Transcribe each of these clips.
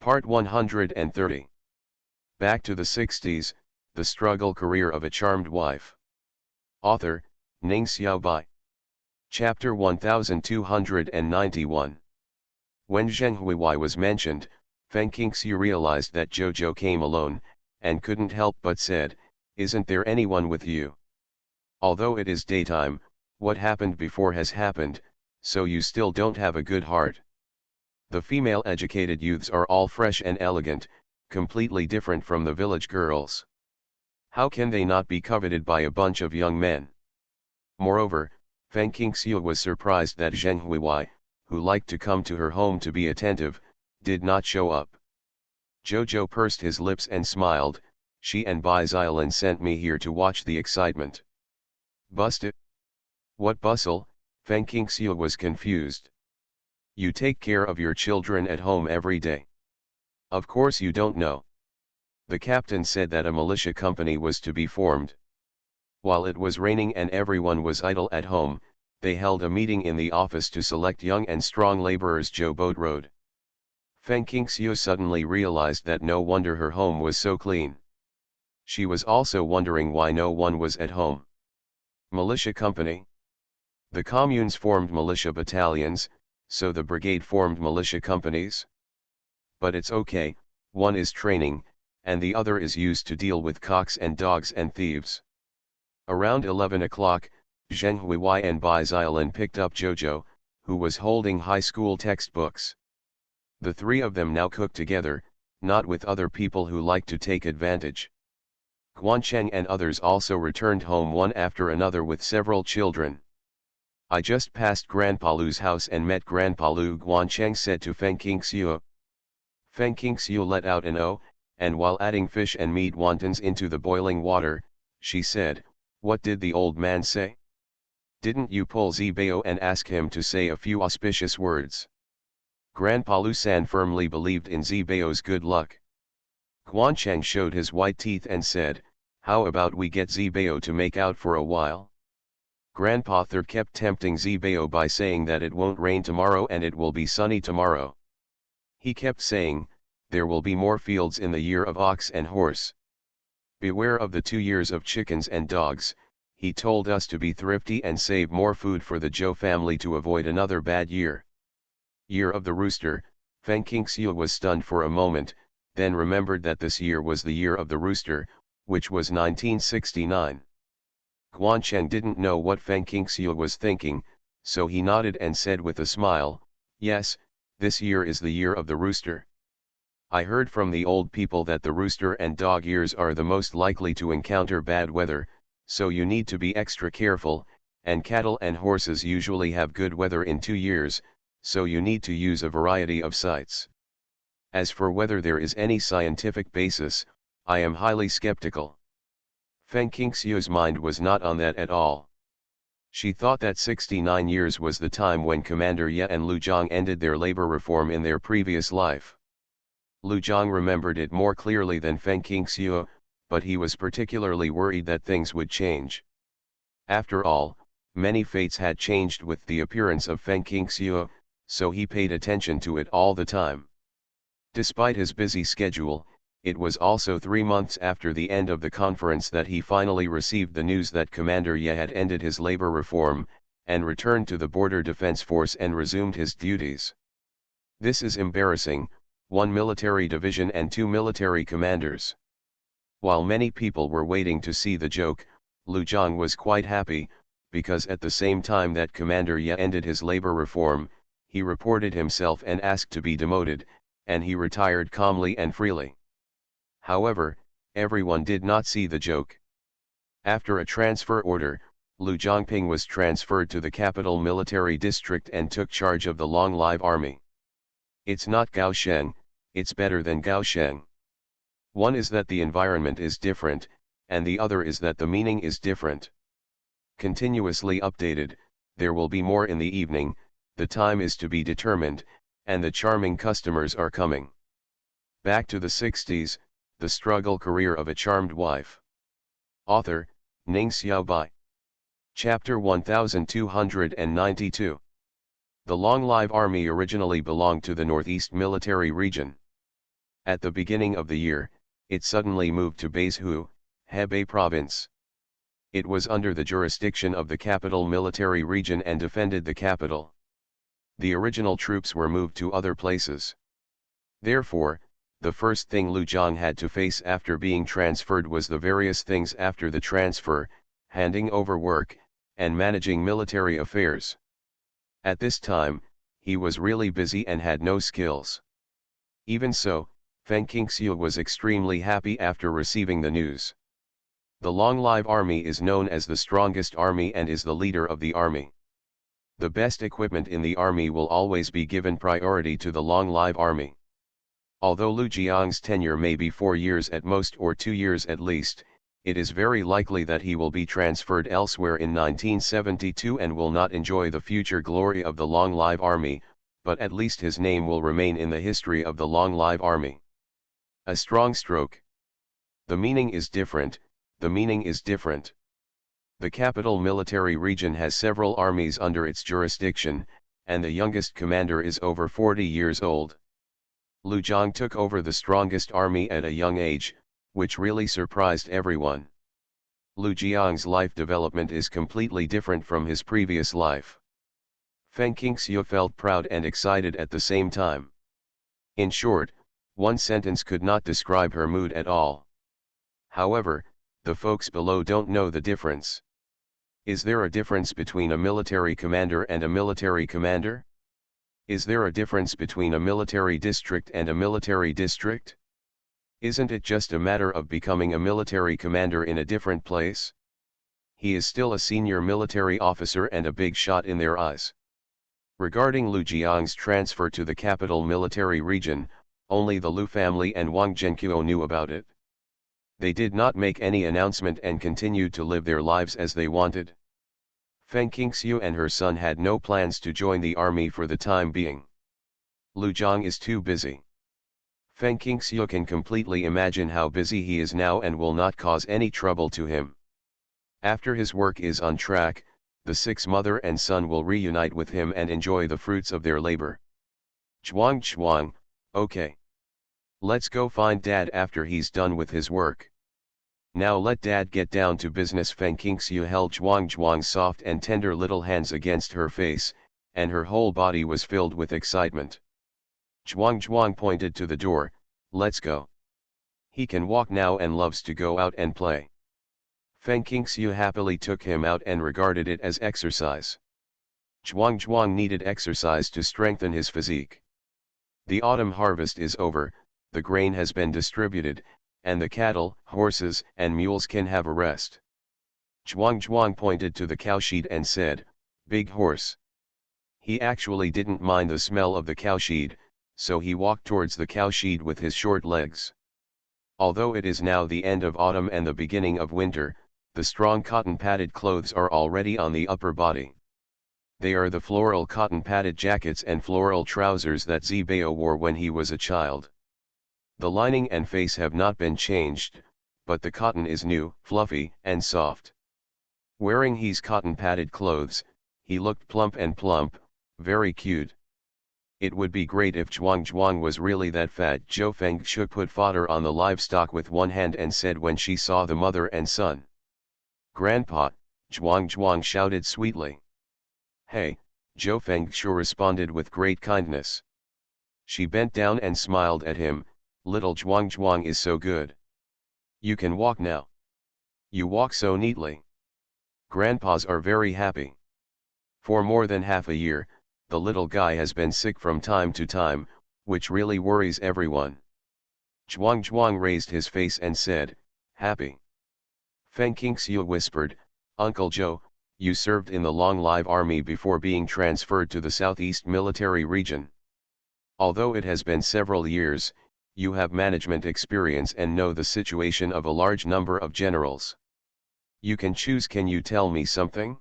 Part 130. Back to the 60s, The Struggle Career of a Charmed Wife. Author, Ning Xiaobai. Chapter 1291. When Zheng Huiwei was mentioned, Feng Qingxiu realized that Jojo came alone, and couldn't help but said, "Isn't there anyone with you? Although it is daytime, what happened before has happened, so you still don't have a good heart." The female educated youths are all fresh and elegant, completely different from the village girls. How can they not be coveted by a bunch of young men? Moreover, Feng Qingxiu was surprised that Zheng Huiwei, who liked to come to her home to be attentive, did not show up. Jojo pursed his lips and smiled, "She and Bai Xiaolin sent me here to watch the excitement." Busted? What bustle? Feng Qingxiu was confused. You take care of your children at home every day. Of course you don't know. The captain said that a militia company was to be formed. While it was raining and everyone was idle at home, they held a meeting in the office to select young and strong laborers. Zhou Boat Road. Feng Qingxiu suddenly realized that no wonder her home was so clean. She was also wondering why no one was at home. Militia company? The communes formed militia battalions, so the brigade formed militia companies? But it's okay, one is training, and the other is used to deal with cocks and dogs and thieves. Around 11 o'clock, Zheng Huiwei and Bai Xiaolin picked up Jojo, who was holding high school textbooks. The three of them now cooked together, not with other people who like to take advantage. Guancheng and others also returned home one after another with several children. "I just passed Grandpa Lu's house and met Grandpa Lu," Guancheng said to Feng Qingxiu. Feng Qingxiu let out an "oh," and while adding fish and meat wontons into the boiling water, she said, "What did the old man say? Didn't you pull Zibao and ask him to say a few auspicious words?" Grandpa Lu-san firmly believed in Zibao's good luck. Guancheng showed his white teeth and said, "How about we get Zibao to make out for a while?" Grandpa Thur kept tempting Zibao by saying that it won't rain tomorrow and it will be sunny tomorrow. He kept saying, there will be more fields in the year of ox and horse. Beware of the 2 years of chickens and dogs. He told us to be thrifty and save more food for the Zhou family to avoid another bad year. Year of the rooster. Feng Qingxiu was stunned for a moment, then remembered that this year was the year of the rooster, which was 1969. Guancheng didn't know what Feng Qingxiu was thinking, so he nodded and said with a smile, "Yes, this year is the year of the rooster. I heard from the old people that the rooster and dog years are the most likely to encounter bad weather, so you need to be extra careful, and cattle and horses usually have good weather in 2 years, so you need to use a variety of sites. As for whether there is any scientific basis, I am highly skeptical." Feng Qingxiu's mind was not on that at all. She thought that 69 years was the time when Commander Ye and Lu Zhang ended their labor reform in their previous life. Lu Zhang remembered it more clearly than Feng Qingxiu, but he was particularly worried that things would change. After all, many fates had changed with the appearance of Feng Qingxiu, so he paid attention to it all the time. Despite his busy schedule, it was also 3 months after the end of the conference that he finally received the news that Commander Ye had ended his labor reform, and returned to the Border Defense Force and resumed his duties. This is embarrassing, 1 military division and 2 military commanders. While many people were waiting to see the joke, Lu Zhang was quite happy, because at the same time that Commander Ye ended his labor reform, he reported himself and asked to be demoted, and he retired calmly and freely. However, everyone did not see the joke. After a transfer order, Lu Zhangping was transferred to the capital military district and took charge of the Long Live Army. It's not Gaosheng, it's better than Gaosheng. One is that the environment is different, and the other is that the meaning is different. Continuously updated, there will be more in the evening, the time is to be determined, and the charming customers are coming. Back to the 60s, The Struggle Career of a Charmed Wife. Author, Ning Xiaobai. Chapter 1292. The Long Live Army originally belonged to the Northeast Military Region. At the beginning of the year, it suddenly moved to Bazhou, Hebei province. It was under the jurisdiction of the capital military region and defended the capital. The original troops were moved to other places. Therefore, the first thing Lu Jiang had to face after being transferred was the various things after the transfer, handing over work, and managing military affairs. At this time, he was really busy and had no skills. Even so, Feng Qingxiu was extremely happy after receiving the news. The Long Live Army is known as the strongest army and is the leader of the army. The best equipment in the army will always be given priority to the Long Live Army. Although Lu Jiang's tenure may be 4 years at most or 2 years at least, it is very likely that he will be transferred elsewhere in 1972 and will not enjoy the future glory of the Long Live Army, but at least his name will remain in the history of the Long Live Army. A strong stroke. The meaning is different, the meaning is different. The capital military region has several armies under its jurisdiction, and the youngest commander is over 40 years old. Lu Jiang took over the strongest army at a young age, which really surprised everyone. Lu Jiang's life development is completely different from his previous life. Feng Qingxiu felt proud and excited at the same time. In short, one sentence could not describe her mood at all. However, the folks below don't know the difference. Is there a difference between a military commander and a military commander? Is there a difference between a military district and a military district? Isn't it just a matter of becoming a military commander in a different place? He is still a senior military officer and a big shot in their eyes. Regarding Lu Jiang's transfer to the capital military region, only the Lu family and Wang Zhenqiu knew about it. They did not make any announcement and continued to live their lives as they wanted. Feng Qingxiu and her son had no plans to join the army for the time being. Lu Jiang is too busy. Feng Qingxiu can completely imagine how busy he is now and will not cause any trouble to him. After his work is on track, the 6 mother and son will reunite with him and enjoy the fruits of their labor. Zhuang, okay. Let's go find Dad after he's done with his work. Now let Dad get down to business. Feng Qingxiu held Zhuang's soft and tender little hands against her face, and her whole body was filled with excitement. Zhuang pointed to the door, let's go. He can walk now and loves to go out and play. Feng Qingxiu happily took him out and regarded it as exercise. Zhuang needed exercise to strengthen his physique. The autumn harvest is over, the grain has been distributed, and the cattle, horses, and mules can have a rest. Zhuang pointed to the cowshed and said, big horse. He actually didn't mind the smell of the cowshed, so he walked towards the cowshed with his short legs. Although it is now the end of autumn and the beginning of winter, the strong cotton padded clothes are already on the upper body. They are the floral cotton padded jackets and floral trousers that Zibao wore when he was a child. The lining and face have not been changed, but the cotton is new, fluffy, and soft. Wearing his cotton padded clothes, he looked plump, very cute. It would be great if Zhuang was really that fat. Zhou Fengxiu put fodder on the livestock with one hand and said when she saw the mother and son. Grandpa, Zhuang shouted sweetly. Hey, Zhou Fengxiu responded with great kindness. She bent down and smiled at him. Little Zhuang is so good. You can walk now. You walk so neatly. Grandpas are very happy. For more than half a year, the little guy has been sick from time to time, which really worries everyone. Zhuang raised his face and said, happy. Feng Qingxiu whispered, Uncle Zhou, you served in the Long Live Army before being transferred to the Southeast Military Region. Although it has been several years, you have management experience and know the situation of a large number of generals. You can choose. Can you tell me something?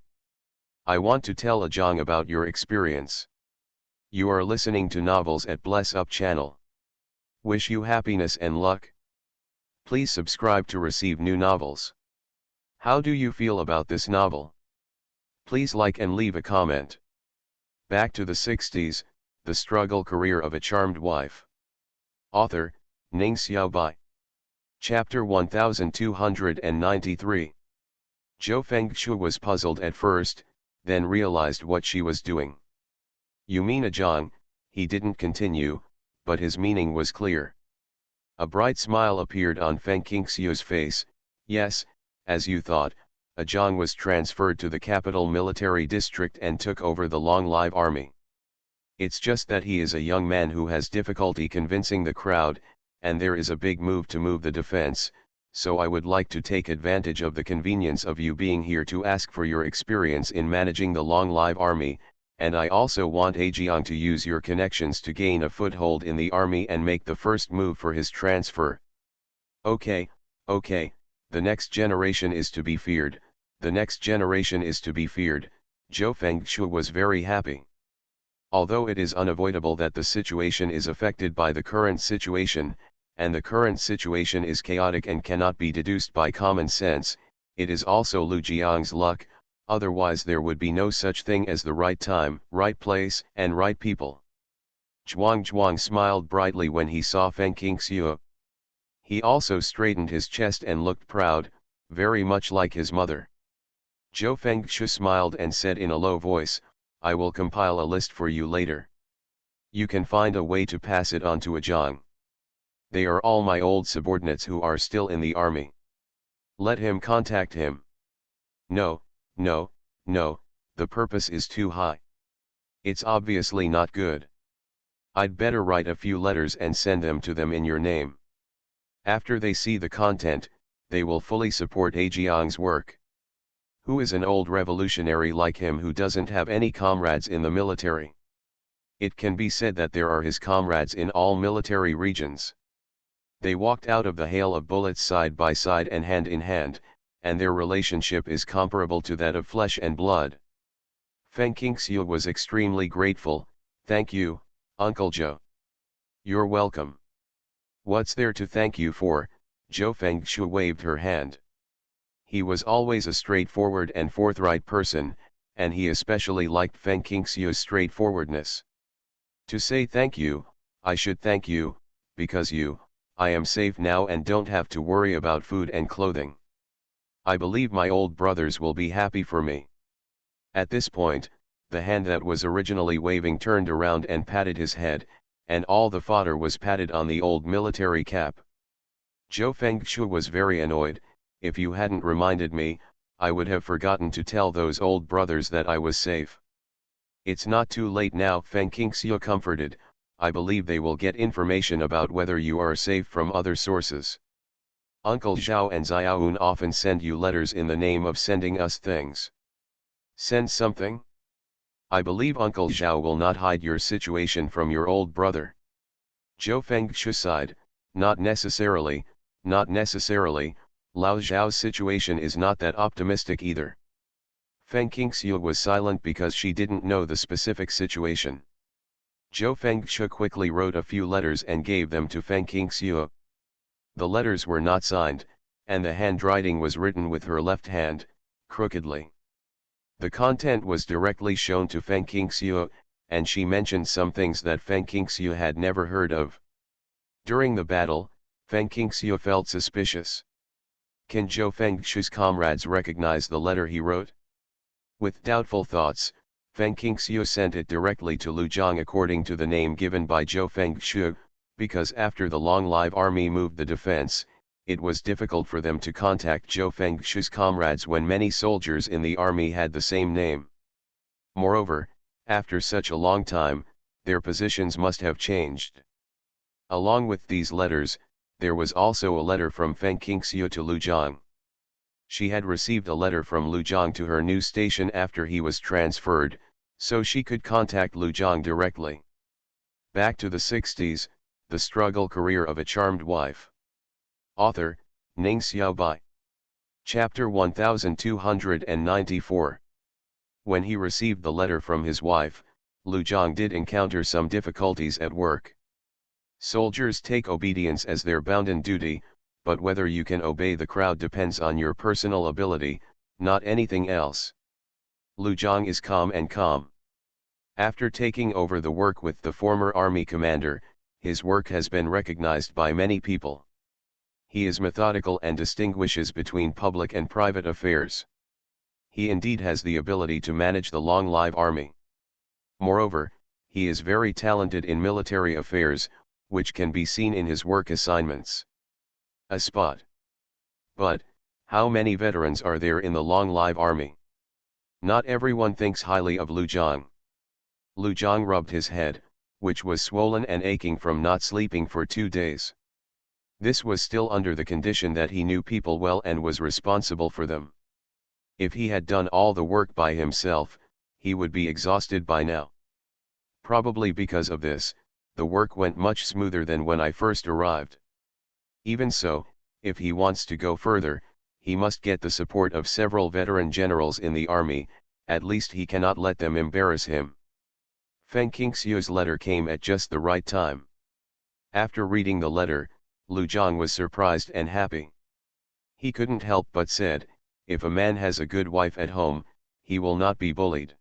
I want to tell a Zhang about your experience. You are listening to Novels at Bless Up channel. Wish you happiness and luck. Please subscribe to receive new novels. How do you feel about this novel? Please like and leave a comment. Back to the 60s, the struggle career of a charmed wife. Author, Ning Xiao Bai. Chapter 1293. Zhou Fengxue was puzzled at first, then realized what she was doing. You mean a Zhang? He didn't continue, but his meaning was clear. A bright smile appeared on Feng Qingxiu's face. Yes, as you thought, a Zhang was transferred to the capital military district and took over the Long Live army. It's just that he is a young man who has difficulty convincing the crowd, and there is a big move to move the defense, so I would like to take advantage of the convenience of you being here to ask for your experience in managing the Long Live army, and I also want Ajiang to use your connections to gain a foothold in the army and make the first move for his transfer. Okay, the next generation is to be feared, the next generation is to be feared. Zhou Fengxue was very happy. Although it is unavoidable that the situation is affected by the current situation, and the current situation is chaotic and cannot be deduced by common sense, it is also Lu Jiang's luck, otherwise there would be no such thing as the right time, right place, and right people. Zhuang smiled brightly when he saw Feng Qingxiu. He also straightened his chest and looked proud, very much like his mother. Zhou Fengxue smiled and said in a low voice, I will compile a list for you later. You can find a way to pass it on to a Zhang. They are all my old subordinates who are still in the army. Let him contact him. No, the purpose is too high. It's obviously not good. I'd better write a few letters and send them to them in your name. After they see the content, they will fully support Ajiang's work. Who is an old revolutionary like him who doesn't have any comrades in the military? It can be said that there are his comrades in all military regions. They walked out of the hail of bullets side by side and hand in hand, and their relationship is comparable to that of flesh and blood. Feng Qingxiu was extremely grateful. Thank you, Uncle Zhou. You're welcome. What's there to thank you for? Zhou Fengxue waved her hand. He was always a straightforward and forthright person, and he especially liked Feng Qingxiu's straightforwardness. To say thank you, I should thank you, because I am safe now and don't have to worry about food and clothing. I believe my old brothers will be happy for me. At this point, the hand that was originally waving turned around and patted his head, and all the fodder was patted on the old military cap. Zhou Fengxue was very annoyed. If you hadn't reminded me, I would have forgotten to tell those old brothers that I was safe. It's not too late now, Feng Qingxiu comforted. I believe they will get information about whether you are safe from other sources. Uncle Zhao and Xiaoun often send you letters in the name of sending us things. Send something? I believe Uncle Zhao will not hide your situation from your old brother. Zhou Fengxue sighed, not necessarily, Lao Zhao's situation is not that optimistic either. Feng Qingxiu was silent because she didn't know the specific situation. Zhou Fengxue quickly wrote a few letters and gave them to Feng Qingxiu. The letters were not signed, and the handwriting was written with her left hand, crookedly. The content was directly shown to Feng Qingxiu, and she mentioned some things that Feng Qingxiu had never heard of. During the battle, Feng Qingxiu felt suspicious. Can Zhou Fengxue's comrades recognize the letter he wrote? With doubtful thoughts, Feng Qingxiu sent it directly to Lu Zhang according to the name given by Zhou Fengxue, because after the Long Live army moved the defense, it was difficult for them to contact Zhou Fengxue's comrades when many soldiers in the army had the same name. Moreover, after such a long time, their positions must have changed. Along with these letters, there was also a letter from Feng Qingxiu to Lu Zhang. She had received a letter from Lu Zhang to her new station after he was transferred, so she could contact Lu Zhang directly. Back to the 60s, the struggle career of a charmed wife. Author, Ning Xiaobai. Chapter 1294. When he received the letter from his wife, Lu Zhang did encounter some difficulties at work. Soldiers take obedience as their bounden duty, but whether you can obey the crowd depends on your personal ability, not anything else. Lu Zhang is calm. After taking over the work with the former army commander, his work has been recognized by many people. He is methodical and distinguishes between public and private affairs. He indeed has the ability to manage the long live army. Moreover, he is very talented in military affairs, which can be seen in his work assignments. A spot. But, how many veterans are there in the long live army? Not everyone thinks highly of Lu Zhang. Lu Zhang rubbed his head, which was swollen and aching from not sleeping for 2 days. This was still under the condition that he knew people well and was responsible for them. If he had done all the work by himself, he would be exhausted by now. Probably because of this, the work went much smoother than when I first arrived. Even so, if he wants to go further, he must get the support of several veteran generals in the army, at least he cannot let them embarrass him. Feng Qingxiu's letter came at just the right time. After reading the letter, Lu Zhang was surprised and happy. He couldn't help but said, if a man has a good wife at home, he will not be bullied.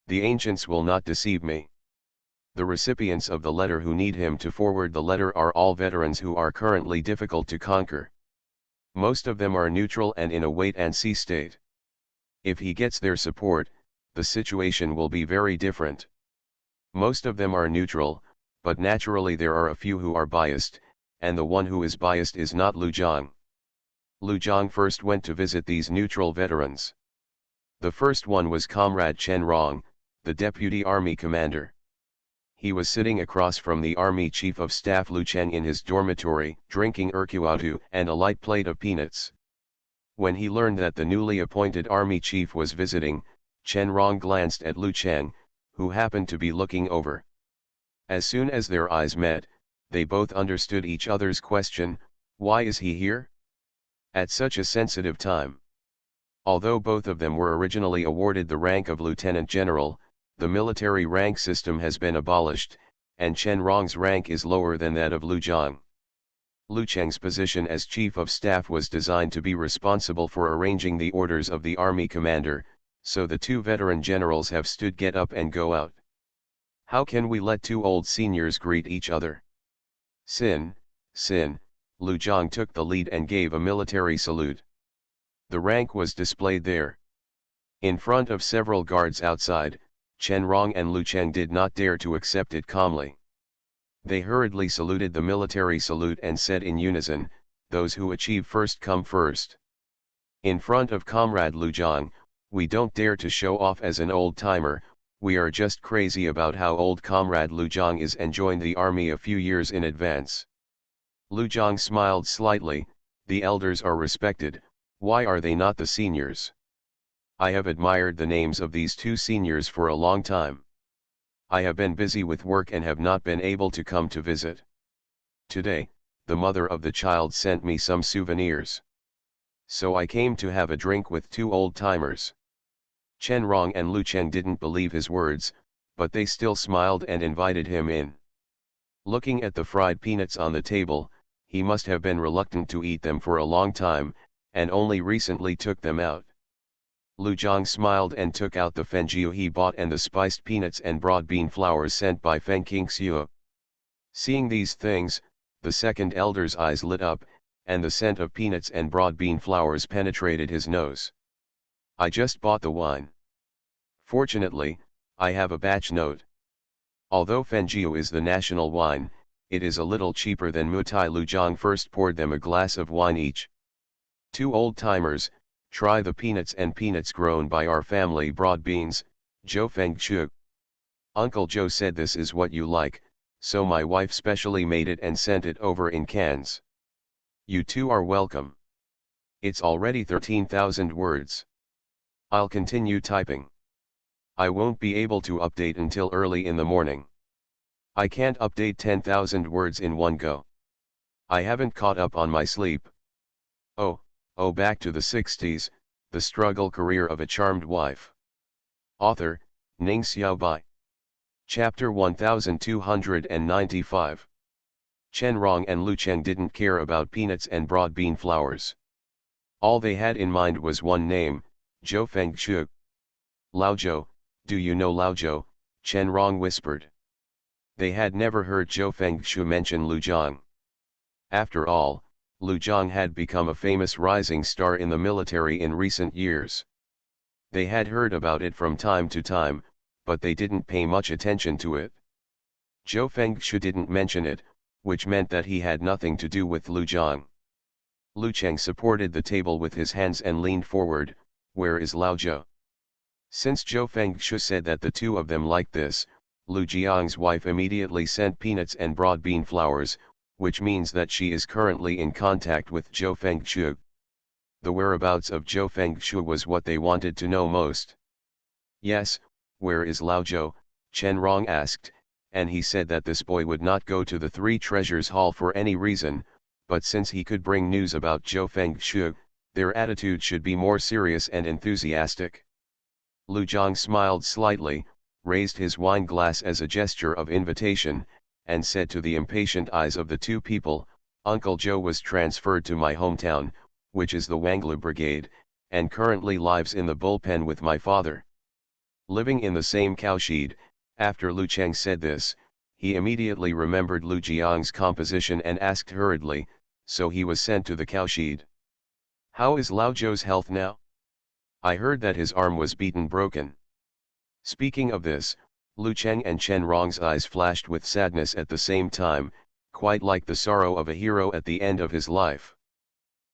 The ancients will not deceive me. The recipients of the letter who need him to forward the letter are all veterans who are currently difficult to conquer. Most of them are neutral and in a wait-and-see state. If he gets their support, the situation will be very different. Most of them are neutral, but naturally there are a few who are biased, and the one who is biased is not Lu Zhang. Lu Zhang first went to visit these neutral veterans. The first one was Comrade Chen Rong, the deputy army commander. He was sitting across from the army chief of staff Lu Cheng in his dormitory, drinking erkuatu and a light plate of peanuts. When he learned that the newly appointed army chief was visiting, Chen Rong glanced at Lu Cheng, who happened to be looking over. As soon as their eyes met, they both understood each other's question, why is he here? At such a sensitive time. Although both of them were originally awarded the rank of lieutenant general, the military rank system has been abolished, and Chen Rong's rank is lower than that of Lu Zhang. Lu Cheng's position as chief of staff was designed to be responsible for arranging the orders of the army commander, so the two veteran generals have stood get up and go out. How can we let two old seniors greet each other? Sin, Lu Zhang took the lead and gave a military salute. The rank was displayed there. In front of several guards outside, Chen Rong and Lu Cheng did not dare to accept it calmly. They hurriedly saluted the military salute and said in unison, those who achieve first come first. In front of Comrade Lu Zhang, we don't dare to show off as an old-timer, we are just crazy about how old Comrade Lu Zhang is and joined the army a few years in advance. Lu Zhang smiled slightly, the elders are respected, why are they not the seniors? I have admired the names of these two seniors for a long time. I have been busy with work and have not been able to come to visit. Today, the mother of the child sent me some souvenirs. So I came to have a drink with two old-timers. Chen Rong and Lu Cheng didn't believe his words, but they still smiled and invited him in. Looking at the fried peanuts on the table, he must have been reluctant to eat them for a long time, and only recently took them out. Lu Zhang smiled and took out the fenjiu he bought and the spiced peanuts and broad bean flowers sent by Feng Qingxiu. Seeing these things, the second elder's eyes lit up, and the scent of peanuts and broad bean flowers penetrated his nose. I just bought the wine. Fortunately, I have a batch note. Although fenjiu is the national wine, it is a little cheaper than mutai. Lu Zhang first poured them a glass of wine each. Two old-timers, try the peanuts and peanuts grown by our family broad beans, Zhou Fengchu. Uncle Joe said this is what you like, so my wife specially made it and sent it over in cans. You two are welcome. It's already 13,000 words. I'll continue typing. I won't be able to update until early in the morning. I can't update 10,000 words in one go. I haven't caught up on my sleep. Oh, back to the 60s, the struggle career of a charmed wife. Author, Ning Xiaobai. Chapter 1295. Chen Rong and Lu Cheng didn't care about peanuts and broad bean flowers. All they had in mind was one name, Zhou Fengchu. Lao Zhou, do you know Lao Zhou? Chen Rong whispered. They had never heard Zhou Fengshu mention Lu Jiang. After all, Lu Jiang had become a famous rising star in the military in recent years. They had heard about it from time to time, but they didn't pay much attention to it. Zhou Fengshu didn't mention it, which meant that he had nothing to do with Lu Jiang. Lu Cheng supported the table with his hands and leaned forward. "Where is Lao Zhou?" Since Zhou Fengshu said that the two of them liked this, Lu Jiang's wife immediately sent peanuts and broad bean flowers, which means that she is currently in contact with Zhou Fengshu. The whereabouts of Zhou Fengshu was what they wanted to know most. "Yes, where is Lao Zhou?" Chen Rong asked, and he said that this boy would not go to the Three Treasures Hall for any reason, but since he could bring news about Zhou Fengshu, their attitude should be more serious and enthusiastic. Lu Jiang smiled slightly, raised his wine glass as a gesture of invitation, and said to the impatient eyes of the two people, "Uncle Zhou was transferred to my hometown, which is the Wanglu Brigade, and currently lives in the bullpen with my father." Living in the same cowshed, after Lu Cheng said this, he immediately remembered Lu Jiang's composition and asked hurriedly, "So he was sent to the cowshed. How is Lao Zhou's health now? I heard that his arm was beaten broken." Speaking of this, Lu Cheng and Chen Rong's eyes flashed with sadness at the same time, quite like the sorrow of a hero at the end of his life.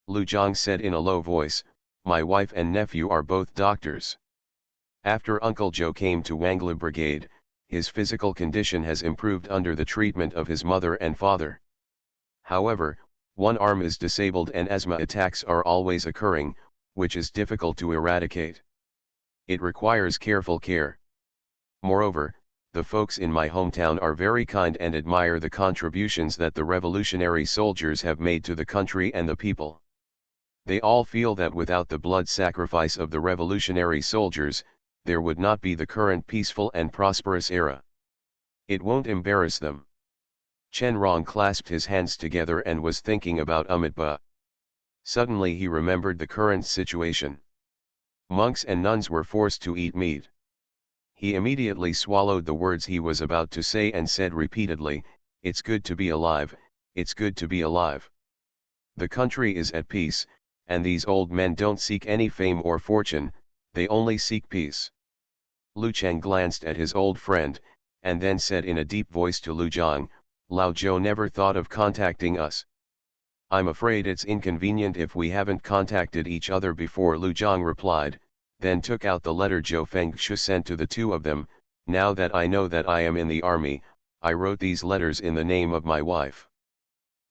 Lu Jiang said in a low voice, "My wife and nephew are both doctors. After Uncle Zhou came to Wanglu Brigade, his physical condition has improved under the treatment of his mother and father. However, one arm is disabled and asthma attacks are always occurring, which is difficult to eradicate. It requires careful care. Moreover, the folks in my hometown are very kind and admire the contributions that the revolutionary soldiers have made to the country and the people. They all feel that without the blood sacrifice of the revolutionary soldiers, there would not be the current peaceful and prosperous era. It won't embarrass them." Chen Rong clasped his hands together and was thinking about Amitabha. Suddenly he remembered the current situation. Monks and nuns were forced to eat meat. He immediately swallowed the words he was about to say and said repeatedly, "It's good to be alive, it's good to be alive. The country is at peace, and these old men don't seek any fame or fortune, they only seek peace." Lu Cheng glanced at his old friend, and then said in a deep voice to Lu Jiang, "Lao Zhou never thought of contacting us. I'm afraid it's inconvenient if we haven't contacted each other before." Lu Jiang replied, then took out the letter Zhou Fengshu sent to the two of them. "Now that I know that I am in the army, I wrote these letters in the name of my wife."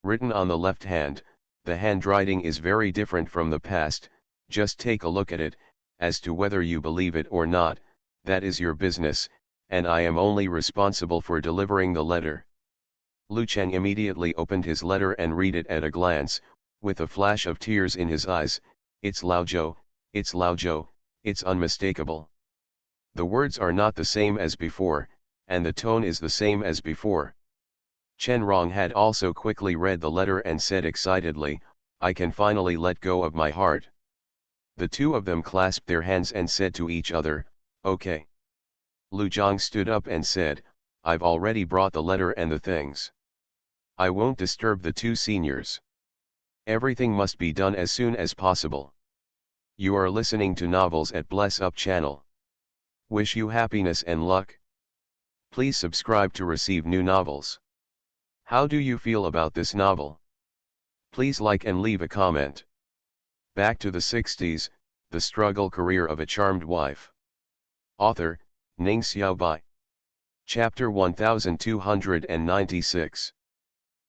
Written on the left hand, the handwriting is very different from the past. Just take a look at it. As to whether you believe it or not, that is your business, and I am only responsible for delivering the letter. Lu Cheng immediately opened his letter and read it at a glance, with a flash of tears in his eyes. "It's Lao Zhou, it's Lao Zhou, it's unmistakable. The words are not the same as before, and the tone is the same as before." Chen Rong had also quickly read the letter and said excitedly, "I can finally let go of my heart." The two of them clasped their hands and said to each other, "Okay." Lu Jiang stood up and said, "I've already brought the letter and the things. I won't disturb the two seniors. Everything must be done as soon as possible." You are listening to Novels at Bless Up channel. Wish you happiness and luck. Please subscribe to receive new novels. How do you feel about this novel? Please like and leave a comment. Back to the 60s, the struggle career of a charmed wife. Author, Ning Xiaobai. Chapter 1296.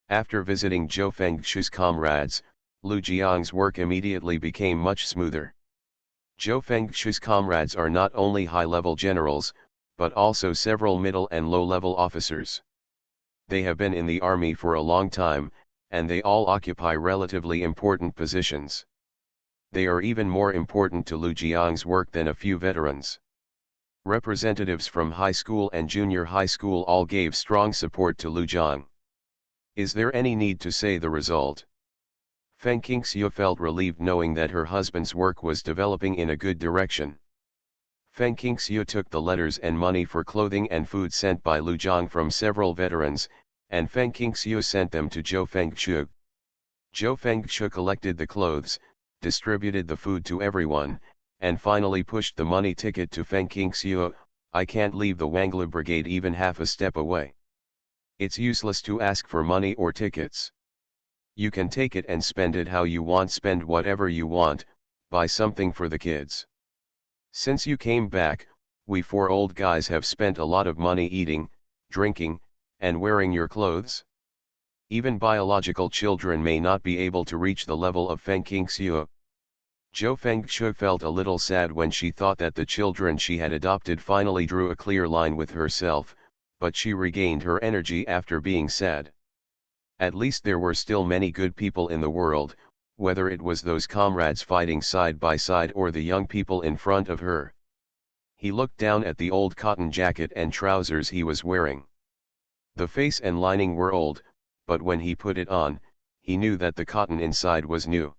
After visiting Zhou Fengshu's comrades, Lu Jiang's work immediately became much smoother. Zhou Fengshu's comrades are not only high-level generals, but also several middle and low-level officers. They have been in the army for a long time, and they all occupy relatively important positions. They are even more important to Lu Jiang's work than a few veterans. Representatives from high school and junior high school all gave strong support to Lu Jiang. Is there any need to say the result? Feng Qingxiu felt relieved knowing that her husband's work was developing in a good direction. Feng Qingxiu took the letters and money for clothing and food sent by Lu Zhang from several veterans, and Feng Qingxiu sent them to Zhou Fengchu. Zhou Fengchu collected the clothes, distributed the food to everyone, and finally pushed the money ticket to Feng Qingxiu. I can't leave the Wangla Brigade even half a step away. It's useless to ask for money or tickets. You can take it and spend it how you want, spend whatever you want, buy something for the kids. Since you came back, we 4 old guys have spent a lot of money eating, drinking, and wearing your clothes. Even biological children may not be able to reach the level of Feng Qingxiu. Zhou Fengchu felt a little sad when she thought that the children she had adopted finally drew a clear line with herself, but she regained her energy after being sad. At least there were still many good people in the world, whether it was those comrades fighting side by side or the young people in front of her. He looked down at the old cotton jacket and trousers he was wearing. The face and lining were old, but when he put it on, he knew that the cotton inside was new.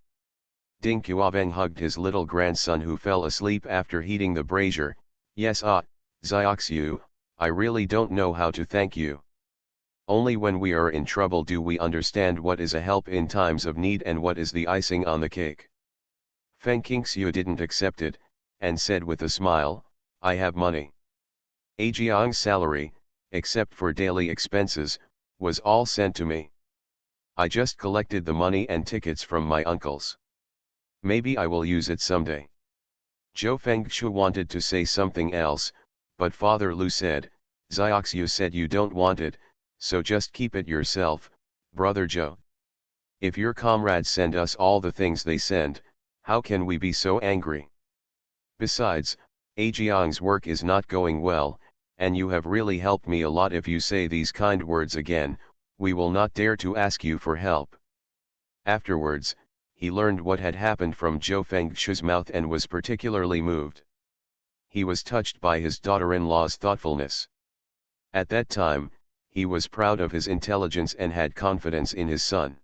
Ding Qiuabeng hugged his little grandson who fell asleep after heating the brazier. Yes, Zioxiu, I really don't know how to thank you. Only when we are in trouble do we understand what is a help in times of need and what is the icing on the cake. Feng Qingxiu didn't accept it, and said with a smile, I have money. Ajiang's salary, except for daily expenses, was all sent to me. I just collected the money and tickets from my uncles. Maybe I will use it someday. Zhou Fengchu wanted to say something else, but Father Lu said, Zioxiu said you don't want it, so just keep it yourself, Brother Zhou. If your comrades send us all the things they send, how can we be so angry? Besides, Ajiang's work is not going well, and you have really helped me a lot. If you say these kind words again, we will not dare to ask you for help. Afterwards, he learned what had happened from Zhou Fengchu's mouth and was particularly moved. He was touched by his daughter-in-law's thoughtfulness. At that time, he was proud of his intelligence and had confidence in his son.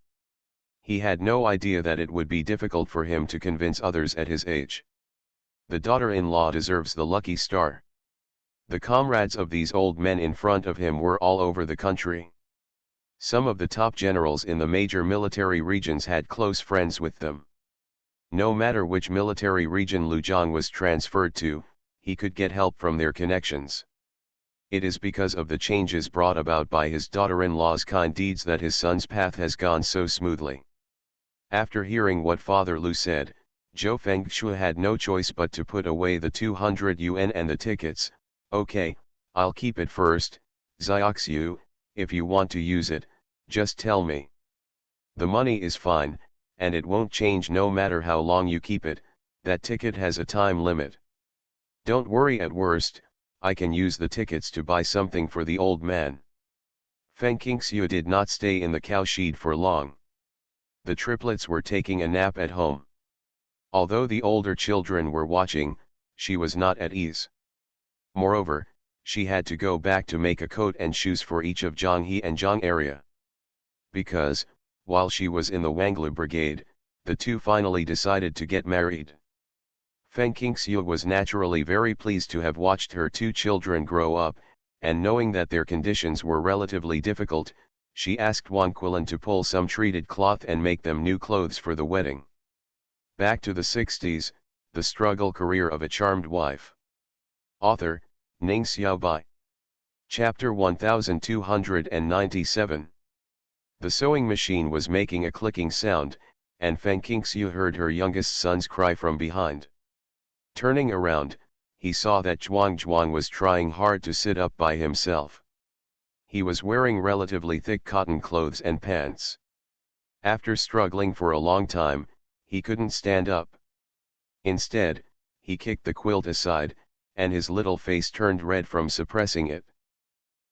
He had no idea that it would be difficult for him to convince others at his age. The daughter-in-law deserves the lucky star. The comrades of these old men in front of him were all over the country. Some of the top generals in the major military regions had close friends with them. No matter which military region Lu Zhang was transferred to, he could get help from their connections. It is because of the changes brought about by his daughter-in-law's kind deeds that his son's path has gone so smoothly. After hearing what Father Lu said, Zhou Fengchu had no choice but to put away the 200 yuan and the tickets. Okay, I'll keep it first, Zioxiu, if you want to use it, just tell me. The money is fine, and it won't change no matter how long you keep it. That ticket has a time limit. Don't worry, at worst, I can use the tickets to buy something for the old man. Feng Qingxiu did not stay in the cowshed for long. The triplets were taking a nap at home. Although the older children were watching, she was not at ease. Moreover, she had to go back to make a coat and shoes for each of Zhanghe and Zhang area. Because, while she was in the Wangla Brigade, the two finally decided to get married. Feng Qingxiu was naturally very pleased to have watched her 2 children grow up, and knowing that their conditions were relatively difficult, she asked Wang Quilin to pull some treated cloth and make them new clothes for the wedding. Back to the 60s, the struggle career of a charmed wife. Author, Ning Xiaobai. Chapter 1297. The sewing machine was making a clicking sound, and Feng Qingxiu heard her youngest son's cry from behind. Turning around, he saw that Zhuang was trying hard to sit up by himself. He was wearing relatively thick cotton clothes and pants. After struggling for a long time, he couldn't stand up. Instead, he kicked the quilt aside, and his little face turned red from suppressing it.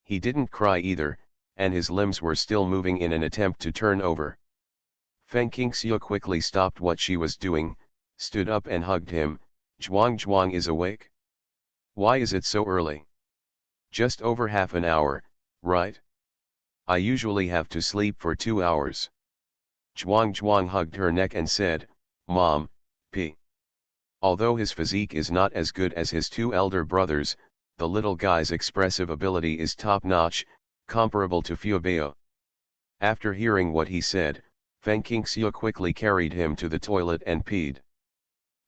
He didn't cry either, and his limbs were still moving in an attempt to turn over. Feng Qingxiu quickly stopped what she was doing, stood up and hugged him. Zhuang is awake? Why is it so early? Just over half an hour, right? I usually have to sleep for 2 hours. Zhuang hugged her neck and said, Mom, P. Although his physique is not as good as his two elder brothers, the little guy's expressive ability is top-notch, comparable to Fubeo. After hearing what he said, Feng Qingxiu quickly carried him to the toilet and peed.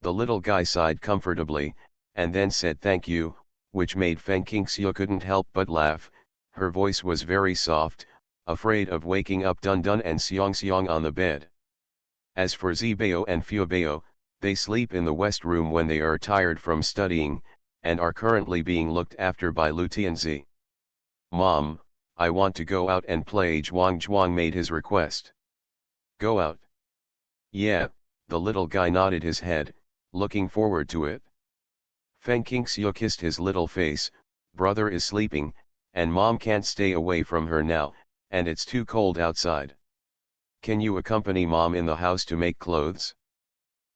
The little guy sighed comfortably, and then said thank you, which made Feng Qingxiu couldn't help but laugh. Her voice was very soft, afraid of waking up Dun Dun and Xiong Xiong on the bed. As for Zibao and Fubao, they sleep in the west room when they are tired from studying, and are currently being looked after by Lu Tianzi. Mom, I want to go out and play. Zhuang made his request. Go out? Yeah, the little guy nodded his head, looking forward to it. Feng Qingxiu kissed his little face. Brother is sleeping, and mom can't stay away from her now, and it's too cold outside. Can you accompany mom in the house to make clothes?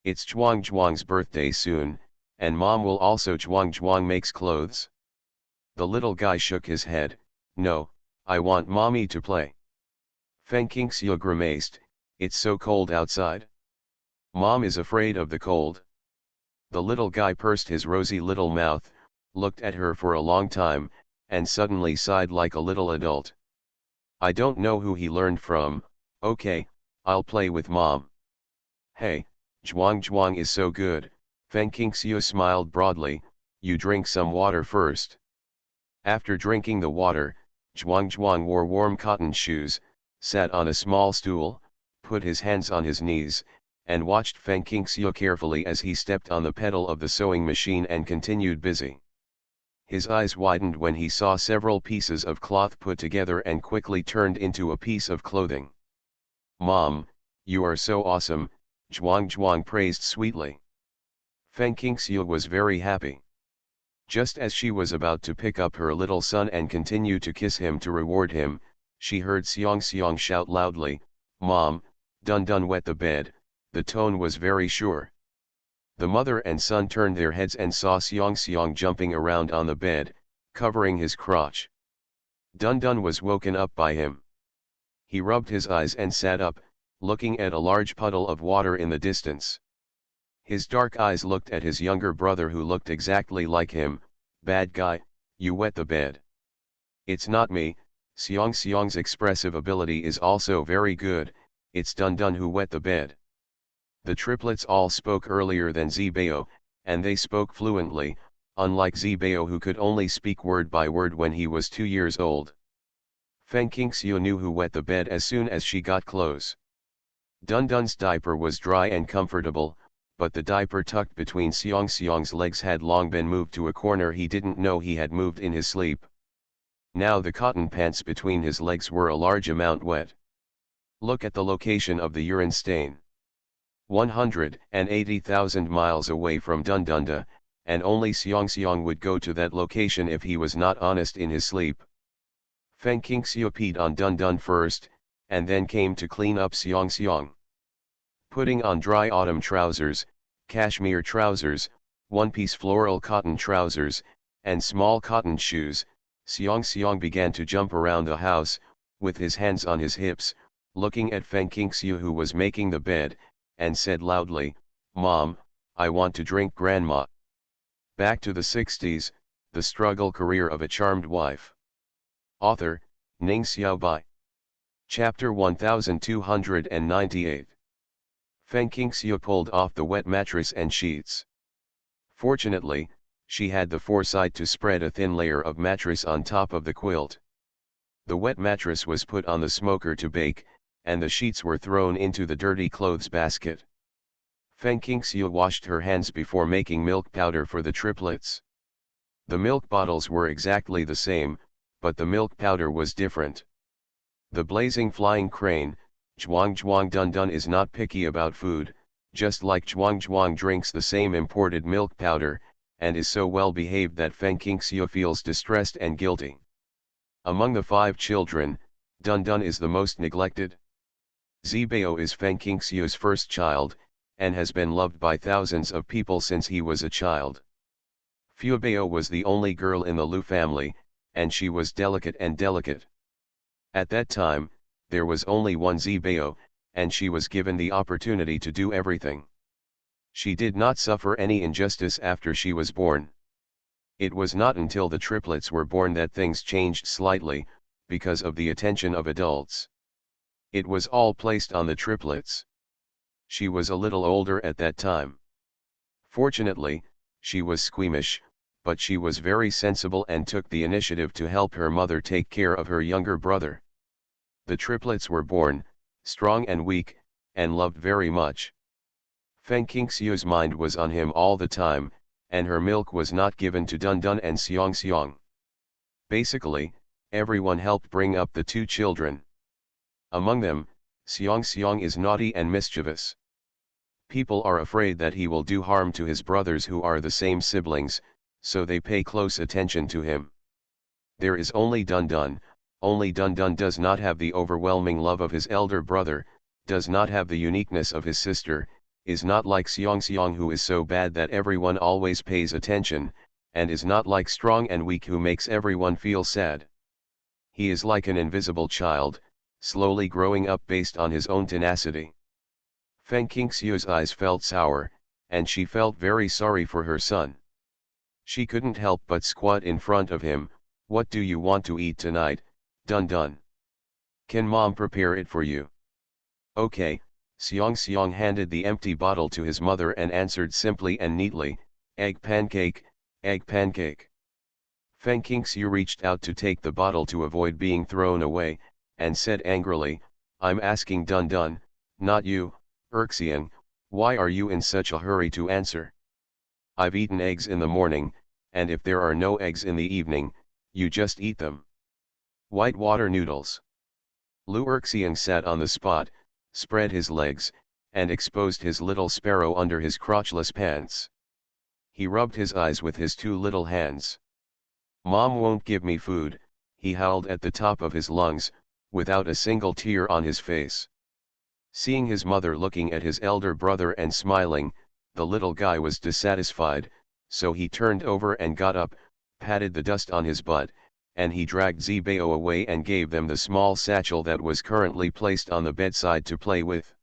It's Zhuang's birthday soon, and mom will also. Zhuang makes clothes? The little guy shook his head. No, I want mommy to play. Feng Qingxiu grimaced. It's so cold outside. Mom is afraid of the cold. The little guy pursed his rosy little mouth, looked at her for a long time, and suddenly sighed like a little adult. I don't know who he learned from. Okay, I'll play with mom. Hey, Zhuang is so good. Feng Qingxiu smiled broadly. You drink some water first. After drinking the water, Zhuang wore warm cotton shoes, sat on a small stool, put his hands on his knees, and watched Feng Qingxiu carefully as he stepped on the pedal of the sewing machine and continued busy. His eyes widened when he saw several pieces of cloth put together and quickly turned into a piece of clothing. Mom, you are so awesome, Zhuang praised sweetly. Feng Qingxiu was very happy. Just as she was about to pick up her little son and continue to kiss him to reward him, she heard Xiong shout loudly, Mom, Dun wet the bed. The tone was very sure. The mother and son turned their heads and saw Xiong jumping around on the bed, covering his crotch. Dun was woken up by him. He rubbed his eyes and sat up, looking at a large puddle of water in the distance. His dark eyes looked at his younger brother who looked exactly like him. Bad guy, you wet the bed. It's not me. Xiong's expressive ability is also very good. It's Dun who wet the bed. The triplets all spoke earlier than Zibao, and they spoke fluently, unlike Zibao who could only speak word by word when he was 2 years old. Feng Qingxiu knew who wet the bed as soon as she got close. Dun's diaper was dry and comfortable, but the diaper tucked between Xiong's legs had long been moved to a corner he didn't know he had moved in his sleep. Now the cotton pants between his legs were a large amount wet. Look at the location of the urine stain. 180,000 miles away from Dundunda, and only Xiong would go to that location if he was not honest in his sleep. Feng Qingxiu peed on Dun first, and then came to clean up Xiong. Putting on dry autumn trousers, cashmere trousers, one-piece floral cotton trousers, and small cotton shoes, Xiong began to jump around the house, with his hands on his hips, looking at Feng Qingxiu who was making the bed, and said loudly, Mom, I want to drink grandma. Back to the 60s, The Struggle Career of a Charmed Wife. Author, Ning Xiaobai. Chapter 1298. Feng Qingxiu pulled off the wet mattress and sheets. Fortunately, she had the foresight to spread a thin layer of mattress on top of the quilt. The wet mattress was put on the smoker to bake, and the sheets were thrown into the dirty clothes basket. Feng Qingxiu washed her hands before making milk powder for the triplets. The milk bottles were exactly the same, but the milk powder was different. The blazing flying crane, Zhuang Dun is not picky about food, just like Zhuang drinks the same imported milk powder, and is so well behaved that Feng Qingxiu feels distressed and guilty. Among the 5 children, Dun is the most neglected. Zibao is Feng Qingxiu's first child, and has been loved by thousands of people since he was a child. Fubao was the only girl in the Lu family, and she was delicate. At that time, there was only one Zibao, and she was given the opportunity to do everything. She did not suffer any injustice after she was born. It was not until the triplets were born that things changed slightly, because of the attention of adults. It was all placed on the triplets. She was a little older at that time. Fortunately, she was squeamish, but she was very sensible and took the initiative to help her mother take care of her younger brother. The triplets were born, strong and weak, and loved very much. Feng Qingxiu's mind was on him all the time, and her milk was not given to Dun Dun and Xiong Xiong. Basically, everyone helped bring up the two children. Among them, Xiong Xiong is naughty and mischievous. People are afraid that he will do harm to his brothers who are the same siblings, so they pay close attention to him. There is only Dun Dun. Only Dun Dun does not have the overwhelming love of his elder brother, does not have the uniqueness of his sister, is not like Xiong Xiong who is so bad that everyone always pays attention, and is not like strong and weak who makes everyone feel sad. He is like an invisible child, slowly growing up based on his own tenacity. Feng Qingxiu's eyes felt sour, and she felt very sorry for her son. She couldn't help but squat in front of him. What do you want to eat tonight, Dun Dun? Can mom prepare it for you? Okay. Xiong Xiong handed the empty bottle to his mother and answered simply and neatly, egg pancake, egg pancake. Feng Qingxiu reached out to take the bottle to avoid being thrown away, and said angrily, I'm asking Dun Dun, not you, Erxian, why are you in such a hurry to answer? I've eaten eggs in the morning, and if there are no eggs in the evening, you just eat them. White water noodles. Lu Erxian sat on the spot, spread his legs, and exposed his little sparrow under his crotchless pants. He rubbed his eyes with his two little hands. Mom won't give me food, he howled at the top of his lungs, without a single tear on his face. Seeing his mother looking at his elder brother and smiling, the little guy was dissatisfied, so he turned over and got up, patted the dust on his butt, and he dragged Zibao away and gave them the small satchel that was currently placed on the bedside to play with.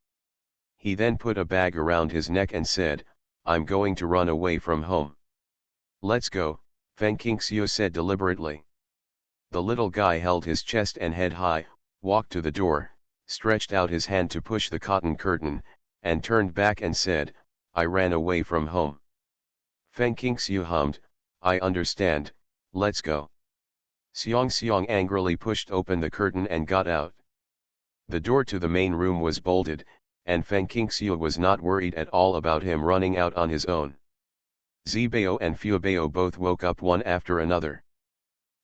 He then put a bag around his neck and said, I'm going to run away from home. Let's go, Feng Qingxiu said deliberately. The little guy held his chest and head high, walked to the door, stretched out his hand to push the cotton curtain, and turned back and said, I ran away from home. Feng Qingxiu hummed, I understand, let's go. Xiong Xiong angrily pushed open the curtain and got out. The door to the main room was bolted, and Feng Qingxiu was not worried at all about him running out on his own. Zibao and Fuebao both woke up one after another.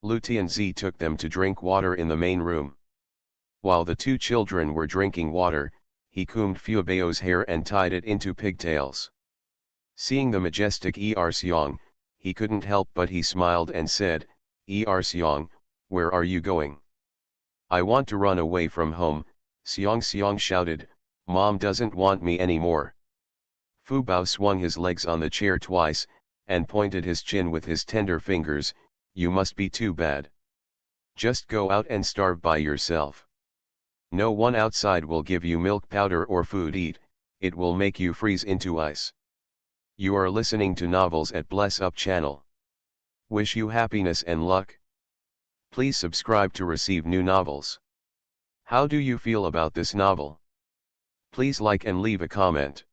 Lu Tianzi took them to drink water in the main room. While the two children were drinking water, he combed Fuebao's hair and tied it into pigtails. Seeing the majestic Xiong, he couldn't help but he smiled and said, Xiong, where are you going? I want to run away from home, Xiong Xiong shouted, Mom doesn't want me anymore. Fu Bao swung his legs on the chair twice, and pointed his chin with his tender fingers, you must be too bad. Just go out and starve by yourself. No one outside will give you milk powder or food eat, it will make you freeze into ice. You are listening to novels at Bless Up channel. Wish you happiness and luck. Please subscribe to receive new novels. How do you feel about this novel? Please like and leave a comment.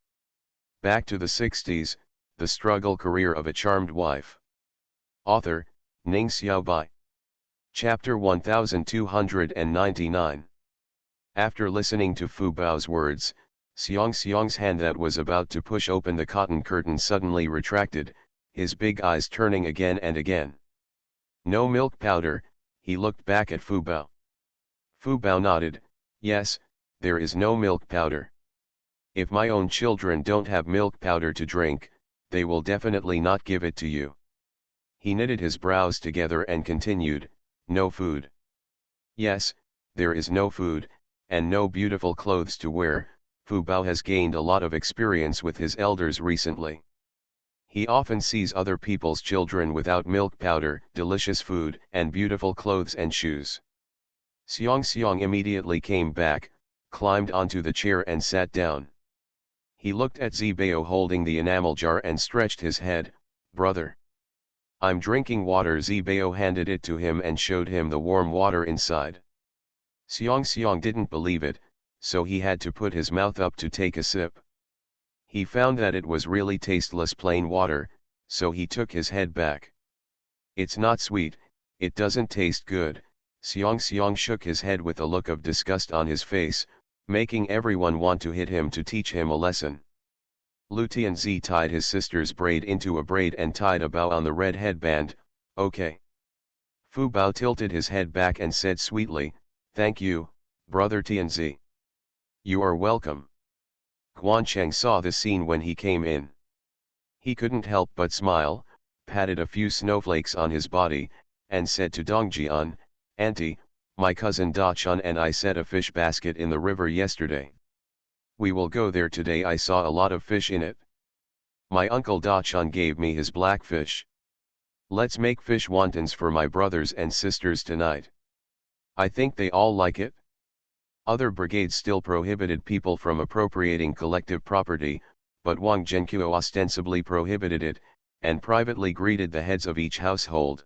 Back to the 60s, the struggle career of a charmed wife. Author, Ning Xiaobai. Chapter 1299. After listening to Fu Bao's words, Xiong Xiong's hand that was about to push open the cotton curtain suddenly retracted, his big eyes turning again and again. No milk powder, he looked back at Fu Bao. Fu Bao nodded, yes, there is no milk powder. If my own children don't have milk powder to drink, they will definitely not give it to you. He knitted his brows together and continued, no food. Yes, there is no food, and no beautiful clothes to wear. Fu Bao has gained a lot of experience with his elders recently. He often sees other people's children without milk powder, delicious food, and beautiful clothes and shoes. Xiong Xiong immediately came back, climbed onto the chair and sat down. He looked at Zibao holding the enamel jar and stretched his head. "Brother. I'm drinking water." Zibao handed it to him and showed him the warm water inside. Xiong didn't believe it, so he had to put his mouth up to take a sip. He found that it was really tasteless plain water, so he took his head back. "It's not sweet, it doesn't taste good." Xiong shook his head with a look of disgust on his face, making everyone want to hit him to teach him a lesson. Lu Tianzi tied his sister's braid into a braid and tied a bow on the red headband. "Okay." Fu Bao tilted his head back and said sweetly, "Thank you, brother Tianzi. You are welcome." Guancheng saw the scene when he came in. He couldn't help but smile, patted a few snowflakes on his body, and said to Dongjian, "Auntie, my cousin Dachun and I set a fish basket in the river yesterday. We will go there today. I saw a lot of fish in it. My uncle Dachun gave me his black fish. Let's make fish wontons for my brothers and sisters tonight. I think they all like it." Other brigades still prohibited people from appropriating collective property, but Wang Zhenqiu ostensibly prohibited it, and privately greeted the heads of each household.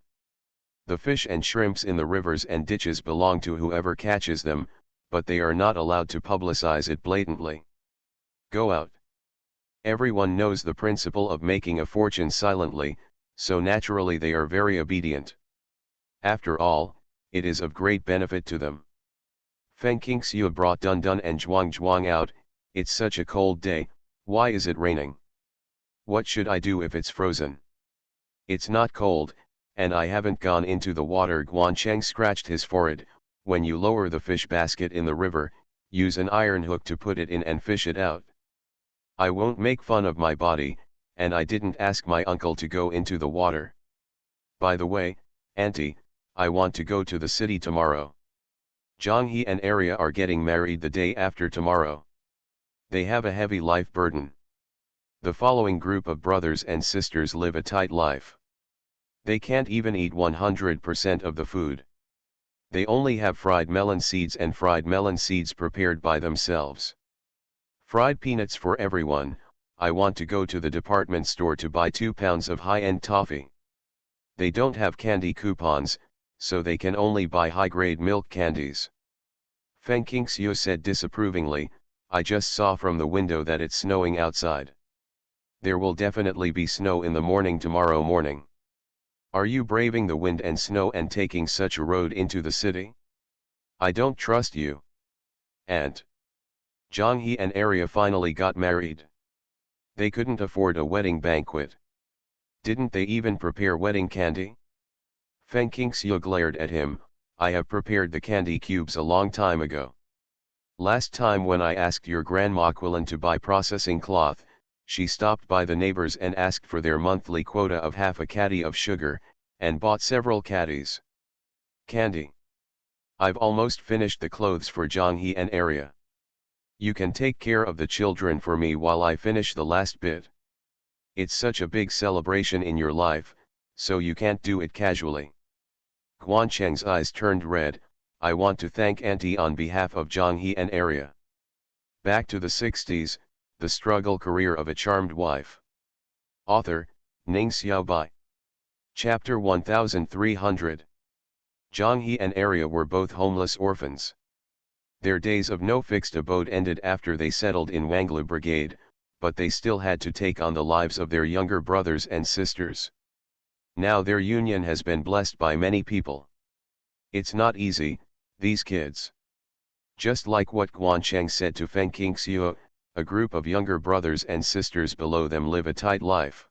The fish and shrimps in the rivers and ditches belong to whoever catches them, but they are not allowed to publicize it blatantly. Go out. Everyone knows the principle of making a fortune silently, so naturally they are very obedient. After all, it is of great benefit to them. Feng Qingxiu brought Dun Dun and Zhuang out. "It's such a cold day, why is it raining? What should I do if it's frozen? It's not cold, and I haven't gone into the water." Guancheng scratched his forehead. "When you lower the fish basket in the river, use an iron hook to put it in and fish it out. I won't make fun of my body, and I didn't ask my uncle to go into the water. By the way, Auntie, I want to go to the city tomorrow. Zhanghe and Arya are getting married the day after tomorrow. They have a heavy life burden. The following group of brothers and sisters live a tight life. They can't even eat 100% of the food. They only have fried melon seeds and fried melon seeds prepared by themselves. Fried peanuts for everyone. I want to go to the department store to buy 2 pounds of high-end toffee. They don't have candy coupons, so they can only buy high-grade milk candies." Feng Qingxiu said disapprovingly, "I just saw from the window that it's snowing outside. There will definitely be snow in the morning tomorrow morning. Are you braving the wind and snow and taking such a road into the city? I don't trust you." And Zhanghe and Arya finally got married. They couldn't afford a wedding banquet. Didn't they even prepare wedding candy? Feng Qingxiu glared at him. "I have prepared the candy cubes a long time ago. Last time when I asked your grandma Quillen to buy processing cloth, she stopped by the neighbors and asked for their monthly quota of half a caddy of sugar, and bought several caddies. Candy. I've almost finished the clothes for Zhanghe and Arya. You can take care of the children for me while I finish the last bit. It's such a big celebration in your life, so you can't do it casually." Guancheng's eyes turned red. "I want to thank Auntie on behalf of Zhanghe and Arya." Back to the 60s, the struggle career of a charmed wife. Author, Ning Xiaobai. Chapter 1300. Zhanghe and Arya were both homeless orphans. Their days of no fixed abode ended after they settled in Wanglu Brigade, but they still had to take on the lives of their younger brothers and sisters. Now their union has been blessed by many people. It's not easy, these kids. Just like what Guancheng said to Feng Qingxiu, a group of younger brothers and sisters below them live a tight life.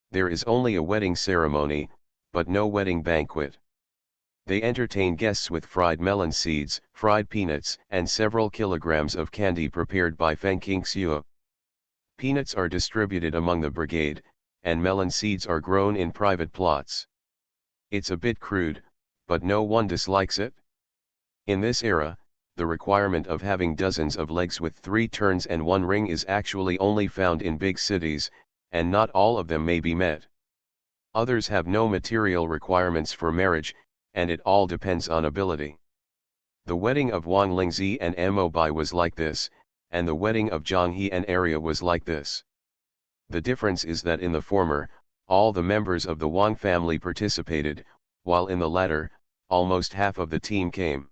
There is only a wedding ceremony, but no wedding banquet. They entertain guests with fried melon seeds, fried peanuts, and several kilograms of candy prepared by Feng Qingxiu. Peanuts are distributed among the brigade, and melon seeds are grown in private plots. It's a bit crude, but no one dislikes it. In this era, the requirement of having dozens of legs with 3 turns and 1 ring is actually only found in big cities, and not all of them may be met. Others have no material requirements for marriage, and it all depends on ability. The wedding of Wang Lingzi and Mo Bai was like this, and the wedding of Zhang He and Arya was like this. The difference is that in the former, all the members of the Wang family participated, while in the latter, almost half of the team came.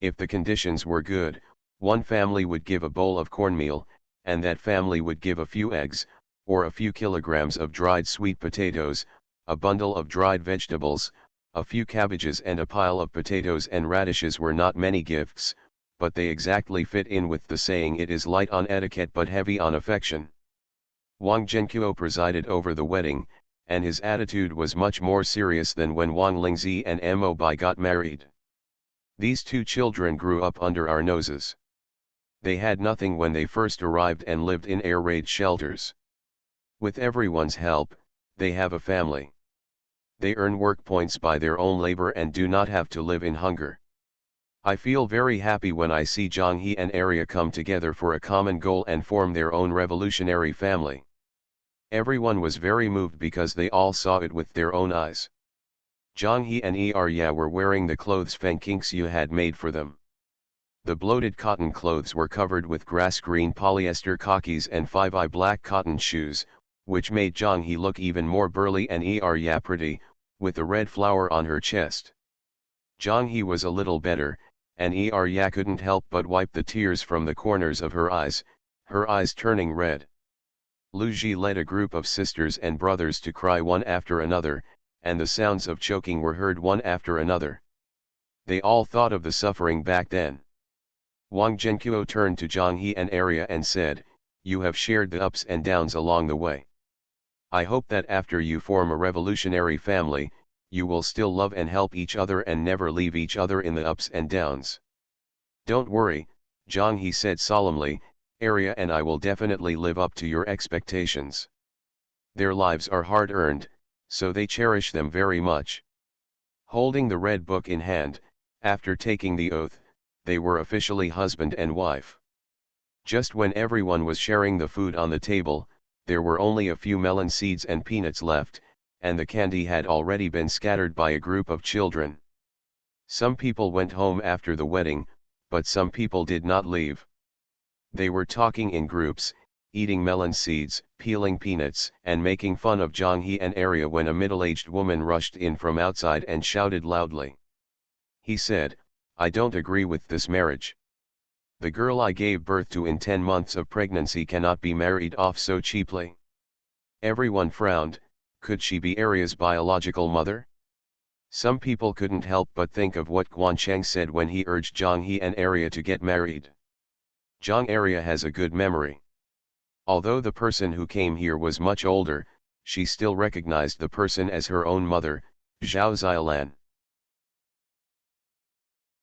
If the conditions were good, one family would give a bowl of cornmeal, and that family would give a few eggs, or a few kilograms of dried sweet potatoes, a bundle of dried vegetables, a few cabbages and a pile of potatoes and radishes were not many gifts, but they exactly fit in with the saying it is light on etiquette but heavy on affection. Wang Zhenqiu presided over the wedding, and his attitude was much more serious than when Wang Lingzi and Mo Bai got married. These two children grew up under our noses. They had nothing when they first arrived and lived in air raid shelters. With everyone's help, they have a family. They earn work points by their own labor and do not have to live in hunger. I feel very happy when I see Zhang He and Arya come together for a common goal and form their own revolutionary family. Everyone was very moved because they all saw it with their own eyes. Zhang He and Arya were wearing the clothes Feng Qingxiu had made for them. The bloated cotton clothes were covered with grass-green polyester khakis and 5-eye black cotton shoes, which made Zhang He look even more burly and Arya pretty, with a red flower on her chest. Zhang He was a little better, and Arya couldn't help but wipe the tears from the corners of her eyes turning red. Lu Ji led a group of sisters and brothers to cry one after another, and the sounds of choking were heard one after another. They all thought of the suffering back then. Wang Zhenqiu turned to Zhang He and Arya and said, "You have shared the ups and downs along the way. I hope that after you form a revolutionary family, you will still love and help each other and never leave each other in the ups and downs." "Don't worry," Zhang He said solemnly, "Arya and I will definitely live up to your expectations. Their lives are hard-earned, so they cherish them very much." Holding the red book in hand, after taking the oath, they were officially husband and wife. Just when everyone was sharing the food on the table, there were only a few melon seeds and peanuts left, and the candy had already been scattered by a group of children. Some people went home after the wedding, but some people did not leave. They were talking in groups, eating melon seeds, peeling peanuts, and making fun of Zhang He and Arya when a middle-aged woman rushed in from outside and shouted loudly. He said, "I don't agree with this marriage. The girl I gave birth to in 10 months of pregnancy cannot be married off so cheaply." Everyone frowned. Could she be Arya's biological mother? Some people couldn't help but think of what Guancheng said when he urged Zhang He and Arya to get married. Zhang Arya has a good memory. Although the person who came here was much older, she still recognized the person as her own mother, Zhao Xiaolan.